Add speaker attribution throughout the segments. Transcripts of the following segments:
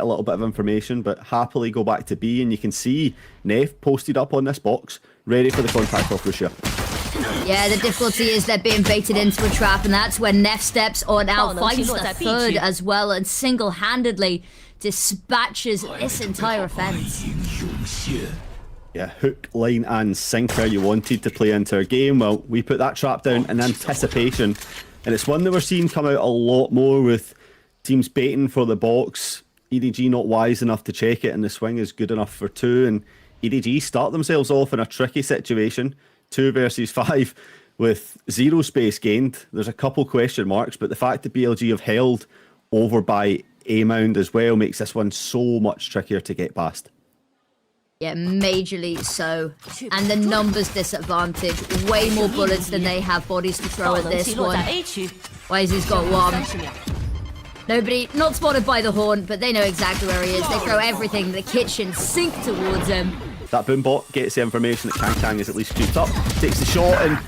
Speaker 1: a little bit of information, but happily go back to B, and you can see Nef posted up on this box, ready for the contact off Russia.
Speaker 2: Yeah, the difficulty is they're being baited into a trap, and that's when Nef steps on out, finds the third as well, and single-handedly dispatches this entire offense.
Speaker 1: Yeah, hook, line, and sinker you wanted to play into our game. Well, we put that trap down in anticipation, and it's one that we're seeing come out a lot more with teams baiting for the box, EDG not wise enough to check it, and the swing is good enough for two, and EDG start themselves off in a tricky situation, 2 versus 5 with 0 space gained. There's a couple question marks, but the fact that BLG have held over by a mound as well makes this one so much trickier to get past.
Speaker 2: Yeah, majorly so. And the numbers disadvantage. Way more bullets than they have bodies to throw at this one. Whyzy's got one. Nobody, not spotted by the horn, but they know exactly where he is. They throw everything in the kitchen, sink towards him.
Speaker 1: That boombot gets the information that Kang is at least scooped up, takes the shot, and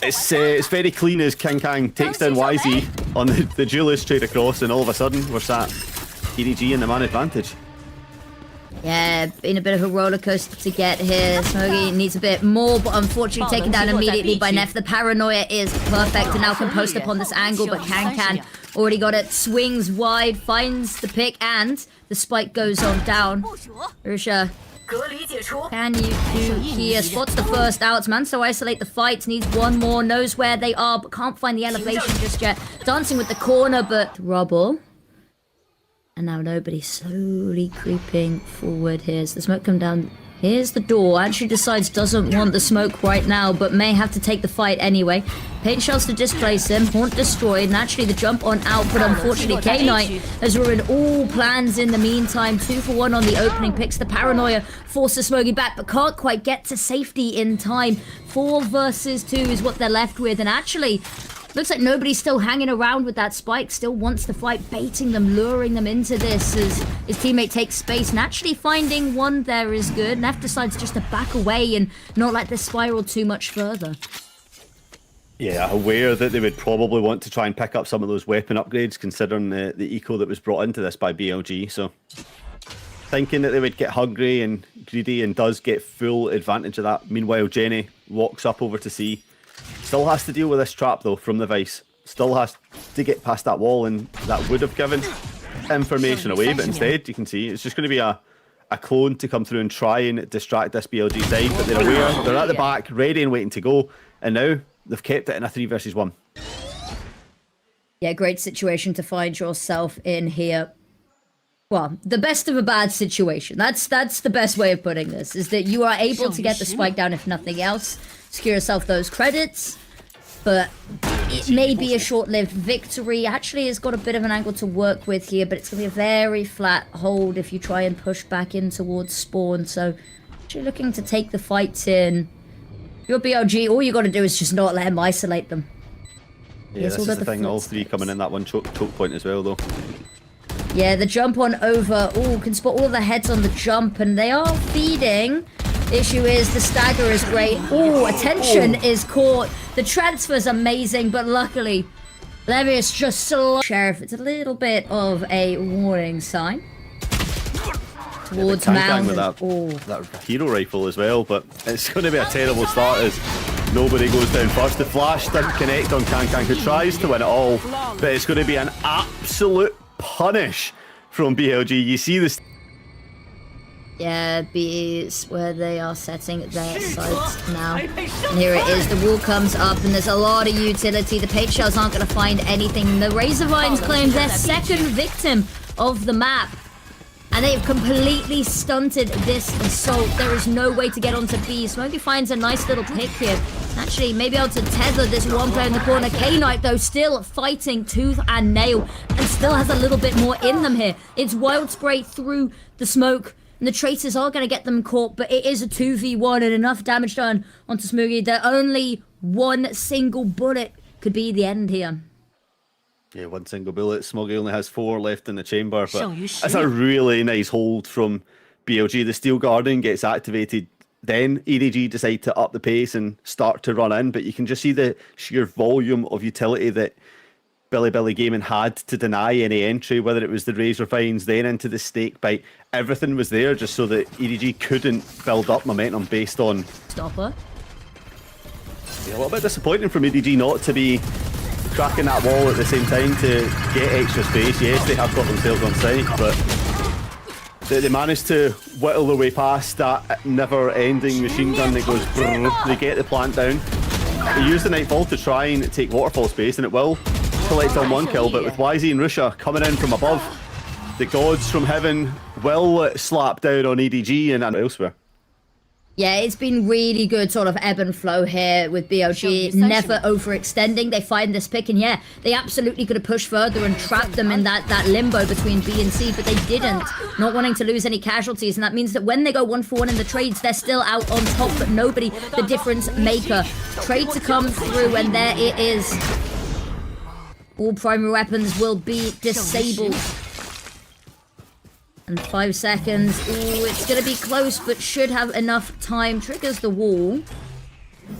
Speaker 1: it's very clean as Kang takes down Whzy on the duelist straight across, and all of a sudden we're sat EDG in the man advantage.
Speaker 2: Yeah, been a bit of a roller coaster to get here. Smoggy needs a bit more, but unfortunately taken down immediately by Nef. The paranoia is perfect and now can post upon this angle, but Kang already got it. Swings wide, finds the pick, and the spike goes on down. Russia, can you do here? Spots the first out. Managed to isolate the fight. Needs one more. Knows where they are, but can't find the elevation just yet. Dancing with the corner, but rubble. And now nobody slowly creeping forward. Here's the smoke come down. Here's the door. Actually decides doesn't want the smoke right now, but may have to take the fight anyway. Paint shells to displace him. Haunt destroyed. Naturally the jump on out, but unfortunately Kite has ruined all plans in the meantime. 2 for 1 on the opening. Picks the paranoia. Forces Smoggy back, but can't quite get to safety in time. 4 versus 2 is what they're left with. And actually, looks like nobody's still hanging around with that spike, still wants to fight, baiting them, luring them into this as his teammate takes space. Naturally finding one there is good. Nef decides just to back away and not let this spiral too much further.
Speaker 1: Yeah, aware that they would probably want to try and pick up some of those weapon upgrades considering the eco that was brought into this by BLG. So thinking that they would get hungry and greedy and does get full advantage of that. Meanwhile, Jenny walks up over to C. Still has to deal with this trap though from the Vice. Still has to get past that wall, and that would have given information away, but instead you can see it's just going to be a clone to come through and try and distract this BLG side, but they're aware, they're at the back, ready and waiting to go, and now they've kept it in a 3 versus 1.
Speaker 2: Yeah, great situation to find yourself in here. Well, the best of a bad situation. That's the best way of putting this, is that you are able to get the spike down if nothing else. Secure yourself those credits, but it may be a short-lived victory. Actually, it's got a bit of an angle to work with here, but it's going to be a very flat hold if you try and push back in towards spawn. So, actually looking to take the fights in. Your BLG, all you got to do is just not let him isolate them.
Speaker 1: Yeah, this is the thing. All 3 coming in that one choke point as well, though.
Speaker 2: Yeah, the jump on over. Oh, can spot all the heads on the jump, and they are feeding. Issue is the stagger is great. Oh, attention is caught. The transfer's amazing, but luckily, Levius just slow. Sheriff, it's a little bit of a warning sign. Towards Mount.
Speaker 1: With that hero rifle as well, but it's going to be a terrible start as nobody goes down first. The flash didn't connect on Kang, who tries to win it all, but it's going to be an absolute punish from BLG. You see this.
Speaker 2: Yeah, B is where they are setting their sights now. And here it is, the wall comes up and there's a lot of utility. The paint shells aren't going to find anything. The Razorvines claim their second victim of the map. And they've completely stunted this assault. There is no way to get onto B. Smoggy finds a nice little pick here. Actually, maybe able to tether this one player in the corner. Kite, though, still fighting tooth and nail. And still has a little bit more in them here. It's wild spray through the smoke. And the traitors are going to get them caught, but it is a 2v1 and enough damage done onto Smoggy that only one single bullet could be the end here.
Speaker 1: Yeah, one single bullet. Smoggy only has 4 left in the chamber, but that's a really nice hold from BLG. The Steel Guardian gets activated, then EDG decide to up the pace and start to run in, but you can just see the sheer volume of utility that Bilibili Gaming had to deny any entry, whether it was the razor fines, then into the snake bite. Everything was there just so that EDG couldn't build up momentum based on...
Speaker 2: Stopper.
Speaker 1: Yeah, a little bit disappointing from EDG not to be cracking that wall at the same time to get extra space. Yes, they have got themselves on site, but they managed to whittle their way past that never-ending machine gun that goes brrr. They get the plant down. They use the Nightfall to try and take waterfall space, and it will collect on one kill, but with Whzy and Russia coming in from above, the gods from heaven will slap down on EDG and elsewhere.
Speaker 2: Yeah, it's been really good sort of ebb and flow here with BLG, never overextending. They find this pick, and yeah, they absolutely could have pushed further and trapped them in that limbo between B and C, but they didn't, not wanting to lose any casualties, and that means that when they go 1-for-1 in the trades, they're still out on top, but nobody the difference maker. Trade to come through, and there it is. All primary weapons will be disabled. And 5 seconds. Ooh, it's going to be close, but should have enough time. Triggers the wall.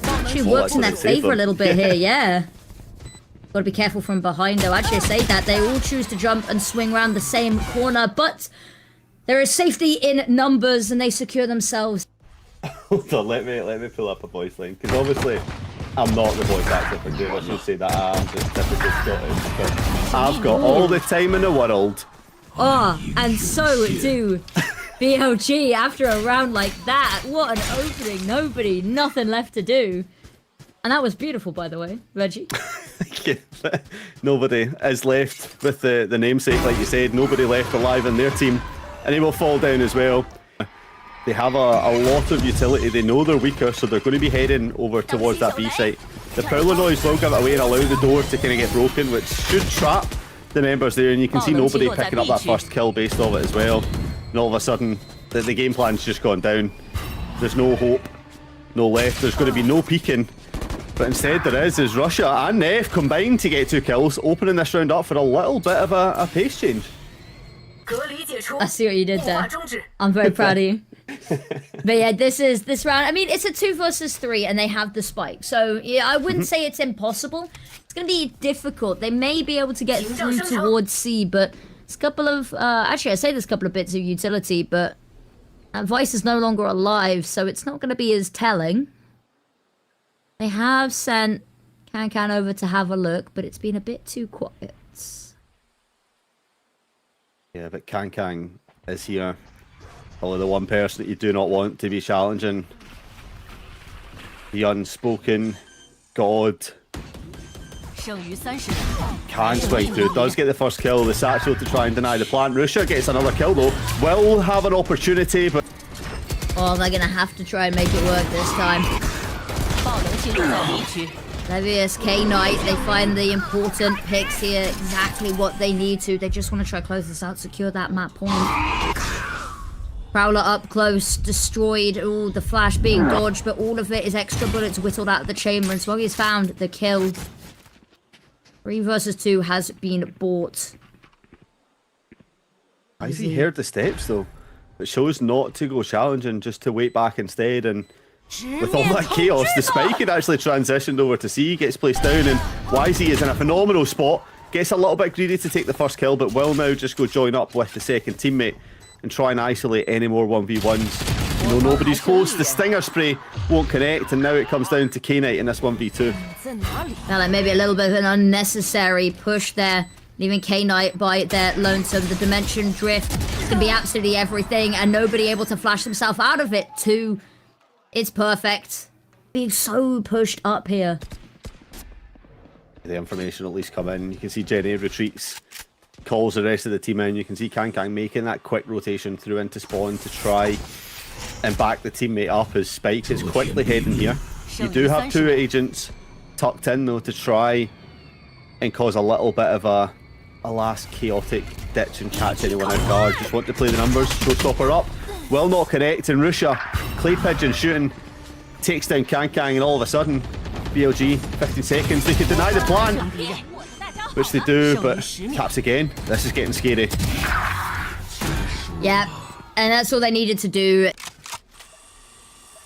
Speaker 2: Actually works in their favor a little bit here, yeah. Got to be careful from behind, though. Actually, I say that. They all choose to jump and swing around the same corner, but there is safety in numbers, and they secure themselves.
Speaker 1: Hold on, let me pull up a voice line, because obviously I'm not the voice actor for doing. I should say that I'm just typical Scottish, but I've got all the time in the world.
Speaker 2: Oh, and so do BLG after a round like that. What an opening. Nothing left to do. And that was beautiful, by the way, Reggie.
Speaker 1: Nobody is left with the namesake, like you said. Nobody left alive in their team. And they will fall down as well. They have a lot of utility. They know they're weaker, so they're going to be heading over towards that B site. The Prowler noise will give it away and allow the door to kind of get broken, which should trap the members there, and you can see nobody picking up that first kill based off it as well. And all of a sudden, the game plan's just gone down. There's no hope, no left. There's going to be no peeking, but instead there is Russia and Nef combined to get 2 kills, opening this round up for a little bit of a pace change.
Speaker 2: I see what you did there. I'm very proud of you. But yeah, this round, I mean, it's a 2 versus 3 and they have the spike. So yeah, I wouldn't say it's impossible. It's going to be difficult. They may be able to get through towards C, but it's a couple of, actually I say there's a couple of bits of utility, but Vice is no longer alive, so it's not going to be as telling. They have sent Can over to have a look, but it's been a bit too quiet.
Speaker 1: Yeah, but Can is here. Probably the one person that you do not want to be challenging. The unspoken god. Can swing through, does get the first kill. The satchel to try and deny the plant. Russia gets another kill though. Will have an opportunity, but...
Speaker 2: Oh, they're going to have to try and make it work this time. Levius, K-Knight, they find the important picks here, exactly what they need to. They just want to try to close this out, secure that map point. Prowler up close, destroyed. Ooh, the flash being dodged, but all of it is extra bullets whittled out of the chamber, and Smoggy has found the kill. 3 versus 2 has been bought.
Speaker 1: Whzy heard the steps though. It shows not to go challenging, just to wait back instead, and with all that chaos, the spike had actually transitioned over to C, gets placed down, and Whzy is in a phenomenal spot. Gets a little bit greedy to take the first kill, but will now just go join up with the second teammate and try and isolate any more 1v1s. You know, nobody's close, the stinger spray won't connect, and now it comes down to K-Knight in this 1v2.
Speaker 2: Now, like maybe a little bit of an unnecessary push there, leaving K-Knight by their lonesome. The dimension drift is going to be absolutely everything, and nobody able to flash themselves out of it too. It's perfect. Being so pushed up here.
Speaker 1: The information at least come in. You can see Jenny retreats, calls the rest of the team in. You can see Can making that quick rotation through into spawn to try and back the teammate up as Spikes is quickly heading here. You do have 2 agents tucked in though to try and cause a little bit of a last chaotic ditch and catch anyone out guard. Just want to play the numbers. Showstopper up. Will not connect, and Russia, Clay Pigeon shooting, takes down Can, and all of a sudden, BLG, 15 seconds, they could deny the plan, which they do, but Caps again. This is getting scary.
Speaker 2: Yeah, and that's all they needed to do.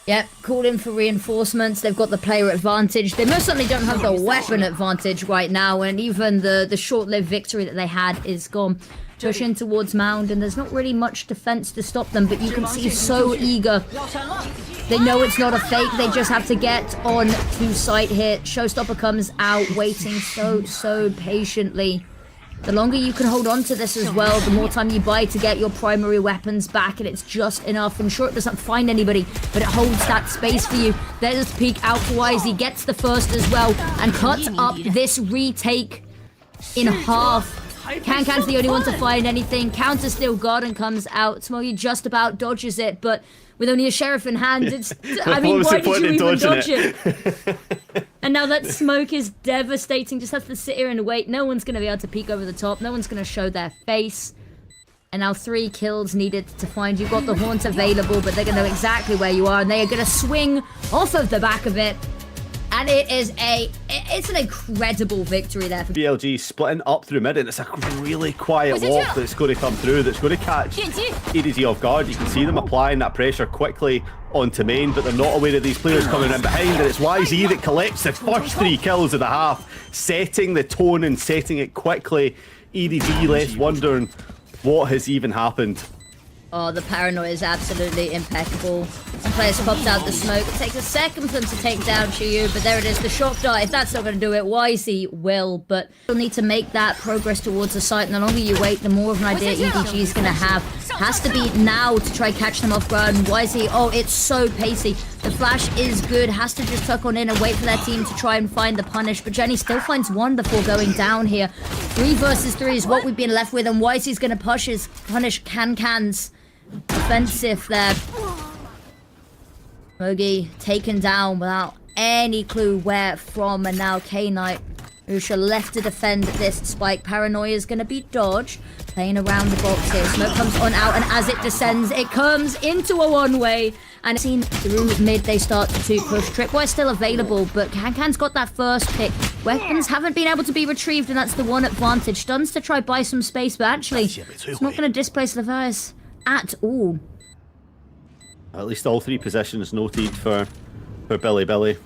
Speaker 2: Yep, called in for reinforcements. They've got the player advantage. They most certainly don't have the weapon advantage right now, and even the short-lived victory that they had is gone. Pushing towards Mound, and there's not really much defense to stop them, but you can see so eager. They know it's not a fake. They just have to get on to site here. Showstopper comes out, waiting so patiently. The longer you can hold on to this as well, the more time you buy to get your primary weapons back, and it's just enough. And sure, it doesn't find anybody, but it holds that space for you. There's peek out for Whzy, gets the first as well, and cuts up this retake in half. Can's the only one to find anything. Counter still Garden comes out. Smoggy just about dodges it, but with only a sheriff in hand, it's... I mean, why did you even dodge it? And now that smoke is devastating. Just have to sit here and wait. No one's going to be able to peek over the top. No one's going to show their face. And now 3 kills needed to find. You've got the Haunt available, but they're going to know exactly where you are. And they are going to swing off of the back of it. And it's an incredible victory there for
Speaker 1: BLG splitting up through mid, and it's a really quiet walk that's going to come through, that's going to catch EDG off guard. You can see them applying that pressure quickly onto main, but they're not aware of these players coming in behind, and it's Whzy that collects the first 3 kills of the half, setting the tone and setting it quickly. EDG left wondering what has even happened.
Speaker 2: Oh, the paranoia is absolutely impeccable. Some players popped out the smoke. It takes a second for them to take down Xiyu, but there it is, the shock dart. If that's not going to do it, Whzy will, but you'll need to make that progress towards the site, and the longer you wait, the more of an idea EDG is going to have. Has to be now to try catch them off guard, and Whzy, oh, it's so pacey. The flash is good, has to just tuck on in and wait for their team to try and find the punish, but Jenny still finds one before going down here. 3 versus 3 is what we've been left with, and Whyzy's going to punish Can's offensive there. Smoggy taken down without any clue where from, and now K-Knight, Usha left to defend this spike. Paranoia is going to be dodged. Playing around the box here. Smoke comes on out, and as it descends, it comes into a one-way. And seen through mid, they start to push. Tripwire still available, but Can's got that first pick. Weapons haven't been able to be retrieved, and that's the one advantage. Stuns to try buy some space, but actually, it's not going to displace Levias at all.
Speaker 1: At least all 3 positions noted for Bilibili.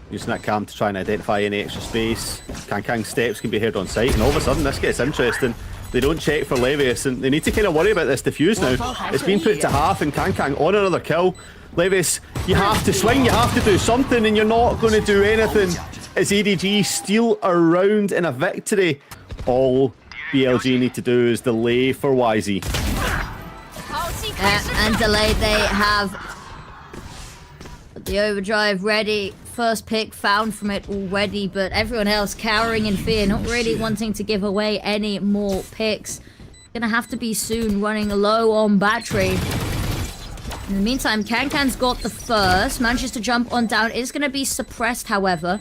Speaker 1: Using that cam to try and identify any extra space. Kang's steps can be heard on site, and all of a sudden this gets interesting. They don't check for Levias, and they need to kind of worry about this defuse now. It's been put to half, and Kang on another kill. Levias, you have to swing, you have to do something, and you're not going to do anything. As EDG steal a round in a victory, all BLG need to do is delay for Whzy.
Speaker 2: And delayed, they have the overdrive ready. First pick found from it already, but everyone else cowering in fear, not really wanting to give away any more picks. Gonna have to be soon, running low on battery. In the meantime, Can's got the first, manages to jump on down, is gonna be suppressed, however.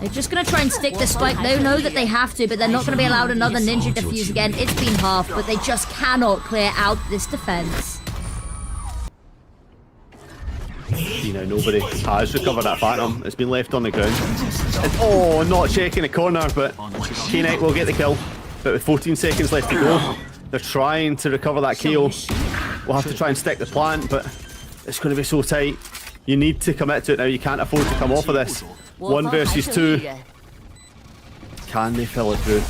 Speaker 2: They're just gonna try and stick the spike. They know that they have to, but they're not gonna be allowed another ninja defuse again. It's been half, but they just cannot clear out this defense.
Speaker 1: You know, nobody has recovered that Phantom. It's been left on the ground. And, oh, not checking the corner, but K-Knight will get the kill. But with 14 seconds left to go, they're trying to recover that KO. We'll have to try and stick the plant, but it's going to be so tight. You need to commit to it now. You can't afford to come off of this. 1 versus 2. Can they fill it through?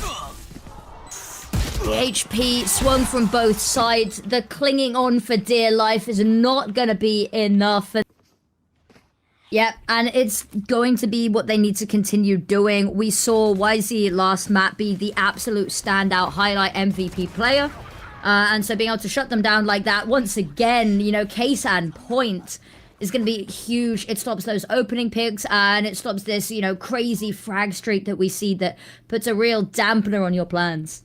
Speaker 2: The HP swung from both sides. The clinging on for dear life is not going to be enough. Yep, and it's going to be what they need to continue doing. We saw Whzy last map be the absolute standout highlight MVP player. And so being able to shut them down like that, once again, you know, case and point is going to be huge. It stops those opening picks, and it stops this, you know, crazy frag streak that we see that puts a real dampener on your plans.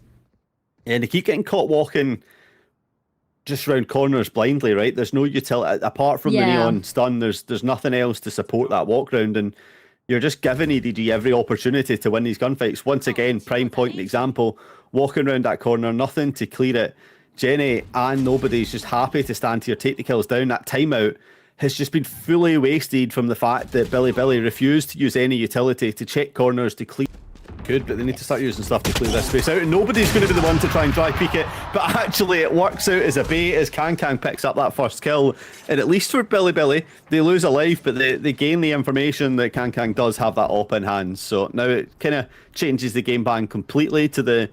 Speaker 1: And they keep getting caught walking just round corners blindly, right? There's no utility apart from the neon stun. There's nothing else to support that walk round, and you're just giving EDG every opportunity to win these gunfights. Once again, prime point example, walking around that corner, nothing to clear it. Jenny and nobody's just happy to stand here, take the kills down. That timeout has just been fully wasted from the fact that Bilibili refused to use any utility to check corners, to clear could, but they need to start using stuff to clear this space out. And nobody's going to be the one to try and dry peek it, but actually it works out as a bait as Kankan picks up that first kill. And at least for Bilibili, they lose a life, but they gain the information that Kankan does have that op in hand. So now it kind of changes the game plan completely to the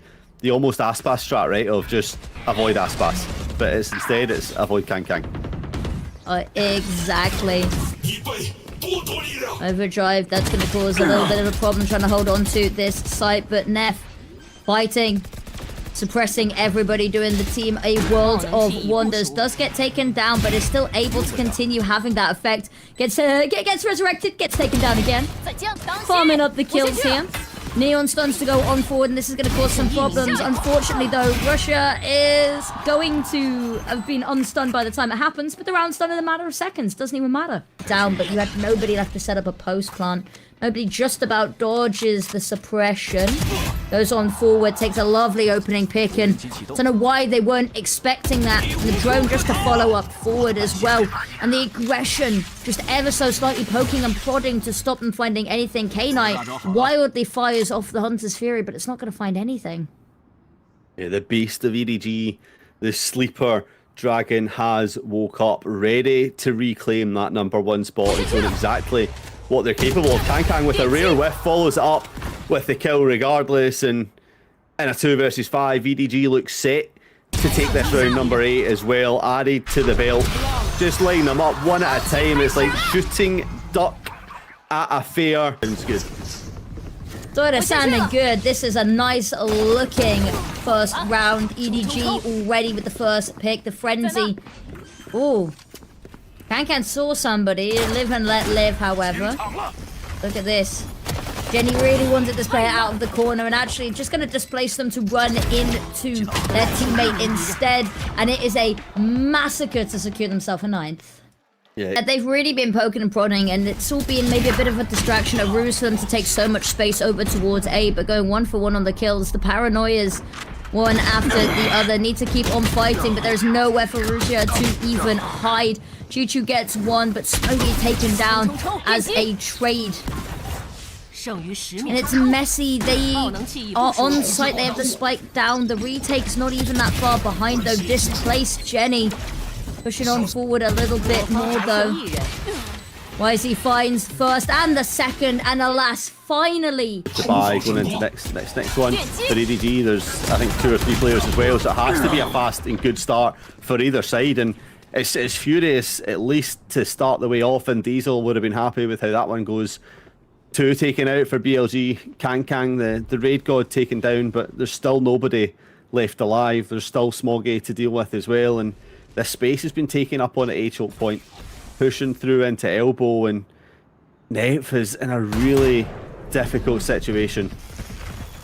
Speaker 1: almost Aspas strat, right, of just avoid Aspas. But instead it's avoid Kankan.
Speaker 2: Exactly. Overdrive, that's going to cause a little bit of a problem trying to hold on to this site, but Nef fighting, suppressing everybody, doing the team a world of wonders. Does get taken down, but is still able to continue having that effect. Gets resurrected, gets taken down again. Farming up the kills here. Neon stuns to go on forward, and this is going to cause some problems. Unfortunately, though, Russia is going to have been unstunned by the time it happens, but the round's done in a matter of seconds. Doesn't even matter. Down, but you had nobody left to set up a post plant. Nobody just about dodges the suppression. Goes on forward, takes a lovely opening pick, and don't know why they weren't expecting that. The drone just to follow up forward as well. And the aggression just ever so slightly poking and prodding to stop them finding anything. K-Knight wildly fires off the Hunter's Fury, but it's not going to find anything.
Speaker 1: Yeah, the beast of EDG, the sleeper dragon, has woke up ready to reclaim that #1 spot and shown exactly what they're capable of. Kankan with a rare whiff follows it up with the kill regardless, and in a 2 versus 5, EDG looks set to take this round #8 as well, added to the belt. Just line them up one at a time. It's like shooting duck at a fair. Sounds good.
Speaker 2: Sort of sounding good. This is a nice looking first round. EDG already with the first pick. The frenzy. Ooh. Kankan saw somebody. Live and let live, however. Look at this. Jenny really wanted this player out of the corner and actually just going to displace them to run into their teammate instead. And it is a massacre to secure themselves a 9th.
Speaker 1: Yeah.
Speaker 2: They've really been poking and prodding, and it's all been maybe a bit of a distraction, a ruse for them to take so much space over towards A, but going 1 for 1 on the kills. The paranoias, one after the other, need to keep on fighting, but there's nowhere for Russia to even hide. Choo-Choo gets 1, but Smoggy taken down as a trade. And it's messy. They are on site. They have the spike down. The retake's not even that far behind, though. Displaced Jenny. Pushing on forward a little bit more, though. Whzy finds first and the second, and alas, finally.
Speaker 1: Goodbye, going into next one for EDG. There's, I think, 2 or 3 players as well, so it has to be a fast and good start for either side. And it's furious, at least to start the way off, and Diesel would have been happy with how that one goes. 2 taken out for BLG. Kankan, the Raid God, taken down, but there's still nobody left alive. There's still Smoggy to deal with as well, and this space has been taken up on at A choke point, pushing through into elbow, and Nef is in a really difficult situation.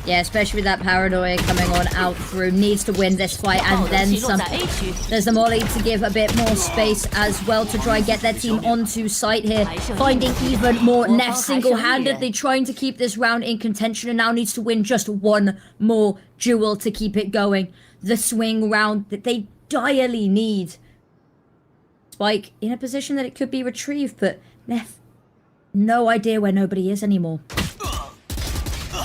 Speaker 2: Yeah, especially with that paranoia coming on out through. Needs to win this fight and then some. There's the molly to give a bit more space as well to try and get their team onto site here. Finding even more. Nef single-handedly trying to keep this round in contention and now needs to win just 1 more duel to keep it going. The swing round that they direly need. Spike in a position that it could be retrieved, but Nef, no idea where nobody is anymore.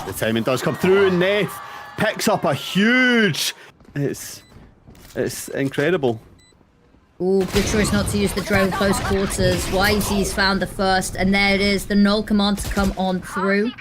Speaker 1: The timing does come through, and Nef picks up a huge... It's incredible.
Speaker 2: Ooh, good choice not to use the drone close quarters. Whyzy's found the first, and there it is. The null command to come on through.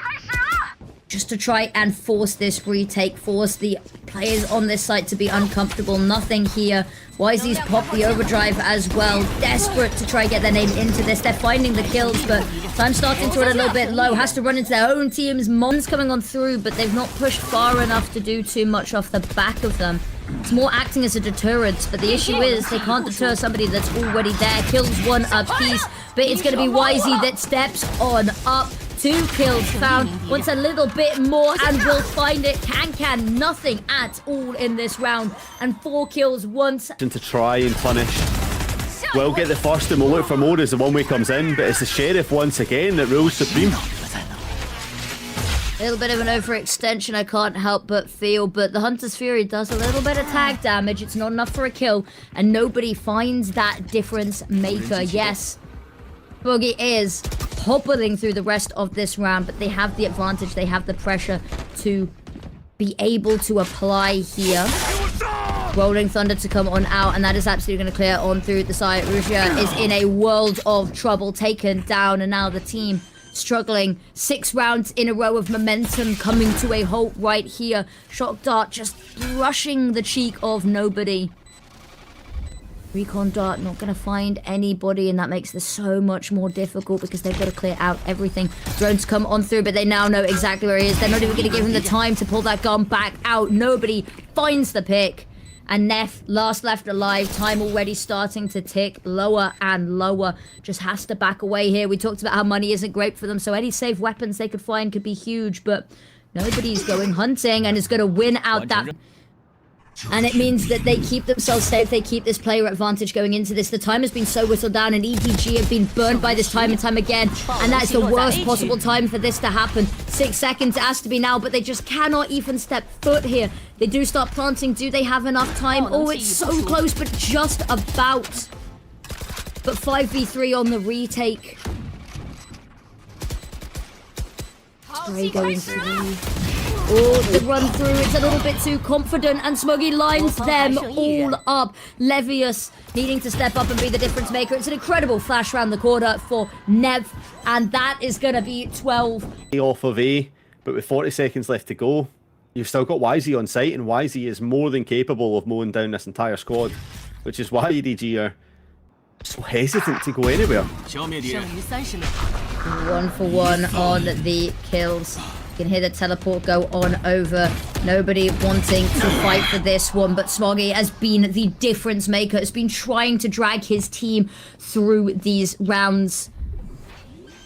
Speaker 2: Just to try and force this retake, force the players on this site to be uncomfortable. Nothing here. Whyzy's popped the overdrive as well. Desperate to try and get their name into this. They're finding the kills, but time starting to run a little bit low. Has to run into their own teams. Mon's coming on through, but they've not pushed far enough to do too much off the back of them. It's more acting as a deterrent, but the issue is they can't deter somebody that's already there. Kills 1 apiece, but it's going to be Whzy that steps on up. 2 kills found, wants a little bit more and will find it. Kankan, nothing at all in this round, and 4 kills once.
Speaker 1: To try and punish. We'll get the first and we'll look for more as the one way comes in, but it's the Sheriff once again that rules supreme.
Speaker 2: A little bit of an overextension I can't help but feel, but the Hunter's Fury does a little bit of tag damage. It's not enough for a kill, and nobody finds that difference maker. Yes, Smoggy is hobbling through the rest of this round, but they have the advantage, they have the pressure to be able to apply here. Rolling Thunder to come on out, and that is absolutely going to clear on through the side. Whzy is in a world of trouble, taken down, and now the team struggling. 6 rounds in a row of momentum coming to a halt right here. Shock Dart just brushing the cheek of nobody. Recon Dart not going to find anybody, and that makes this so much more difficult because they've got to clear out everything. Drones come on through, but they now know exactly where he is. They're not even going to give him the time to pull that gun back out. Nobody finds the pick. And Nef, last left alive, time already starting to tick lower and lower. Just has to back away here. We talked about how money isn't great for them, so any safe weapons they could find could be huge, but nobody's going hunting and is going to win out that. And it means that they keep themselves safe, they keep this player advantage going into this. The time has been so whistled down, and EDG have been burned by this time and time again, and that is the worst possible time for this to happen. 6 seconds it has to be now, but they just cannot even step foot here. They do start planting. Do they have enough time? Oh, it's so close, but just about. But 5v3 on the retake. Spray going through. Oh, the run through, it's a little bit too confident, and Smoggy lines them all up. Levius needing to step up and be the difference maker. It's an incredible flash around the corner for Nef, and that is going to be 12.
Speaker 1: Off of A, but with 40 seconds left to go, you've still got Whzy on site, and Whzy is more than capable of mowing down this entire squad, which is why EDG are so hesitant to go anywhere.
Speaker 2: 1 for 1 on the kills. You can hear the teleport go on over. Nobody wanting to fight for this one, but Smoggy has been the difference maker. Has been trying to drag his team through these rounds.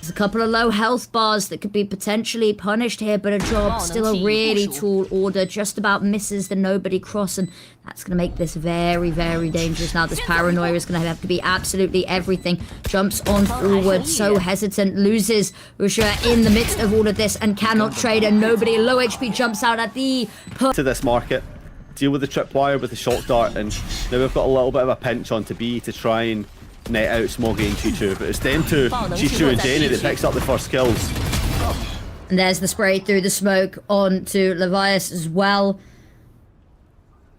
Speaker 2: There's a couple of low health bars that could be potentially punished here, but a job still a really tall order. Just about misses the nobody cross, and that's going to make this very, very dangerous. Now this paranoia is going to have to be absolutely everything. Jumps on forward, so hesitant, loses Whzy in the midst of all of this and cannot trade, and nobody low HP jumps out at the...
Speaker 1: To this market, deal with the tripwire with the shock dart, and now we've got a little bit of a pinch on to B to try and net out Smoggy and Chichu, but it's them two, Chichu and Jenny, that picks up the first kills.
Speaker 2: And there's the spray through the smoke onto Levius as well.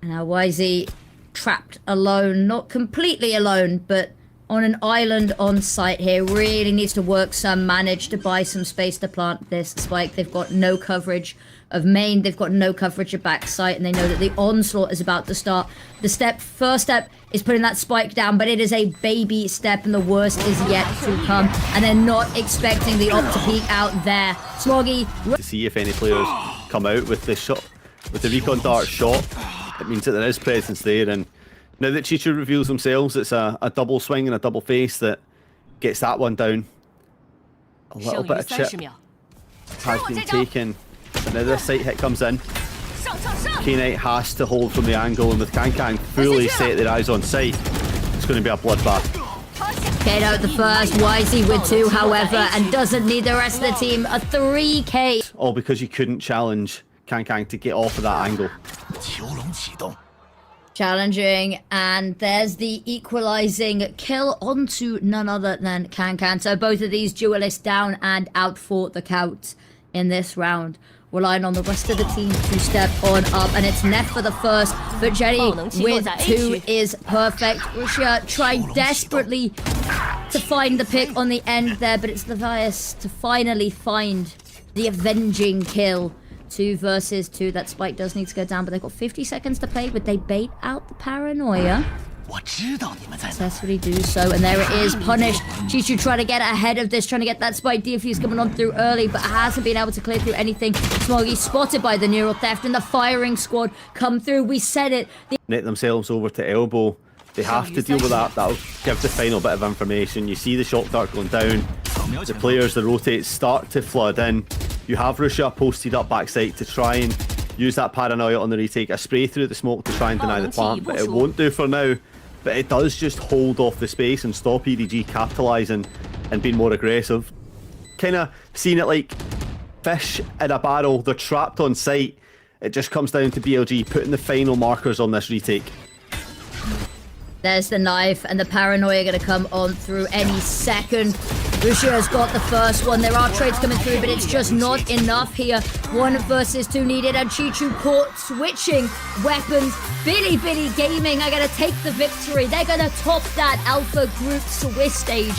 Speaker 2: And now Whzy trapped alone, not completely alone, but on an island on site here. Really needs to work some, manage to buy some space to plant this spike. They've got no coverage of main, they've got no coverage of backside, and they know that the onslaught is about to start. The first step is putting that spike down, but it is a baby step, and the worst is yet to come, and they're not expecting the op to peek out there. Smoggy
Speaker 1: to see if any players come out with the shot, with the recon dart shot. It means that there is presence there, and now that Chichu reveals themselves, it's a double swing and a double face that gets that one down. A little bit of chip has been taken. And now this sight hit comes in. K-Knight has to hold from the angle, and with Kang fully set their eyes on sight, it's going to be a bloodbath.
Speaker 2: K'd out the first, Whzy with 2, however, and doesn't need the rest of the team. A 3K.
Speaker 1: All because you couldn't challenge Kang to get off of that angle.
Speaker 2: Challenging, and there's the equalizing kill onto none other than Kang. So both of these duelists down and out for the count in this round. Relying on the rest of the team to step on up, and it's Nef for the first, but Jenny with 2 is perfect. Whzy tried desperately to find the pick on the end there, but it's Levius to finally find the avenging kill. 2 versus 2. That spike does need to go down, but they've got 50 seconds to play, but they bait out the paranoia. Successfully do so, and there it is, punished. Chichu trying to get ahead of this, trying to get that spike defuse coming on through early, but hasn't been able to clear through anything. Smoggy spotted by the neural theft, and the firing squad come through. We said it.
Speaker 1: Net themselves over to elbow. They have to deal with that. That'll give the final bit of information. You see the shock dart going down. The players, the rotates start to flood in. You have Whzy posted up backside to try and use that paranoia on the retake. A spray through the smoke to try and deny the plant, but it won't do for now. But it does just hold off the space and stop EDG capitalising and being more aggressive. Kind of seeing it like fish in a barrel. They're trapped on site. It just comes down to BLG putting the final markers on this retake.
Speaker 2: There's the knife, and the paranoia going to come on through any second. Lucio has got the first one. There are trades coming through, but it's just not enough here. 1 versus 2 needed, and Chichu caught switching weapons. Bilibili Gaming are going to take the victory. They're going to top that Alpha Group Swiss stage.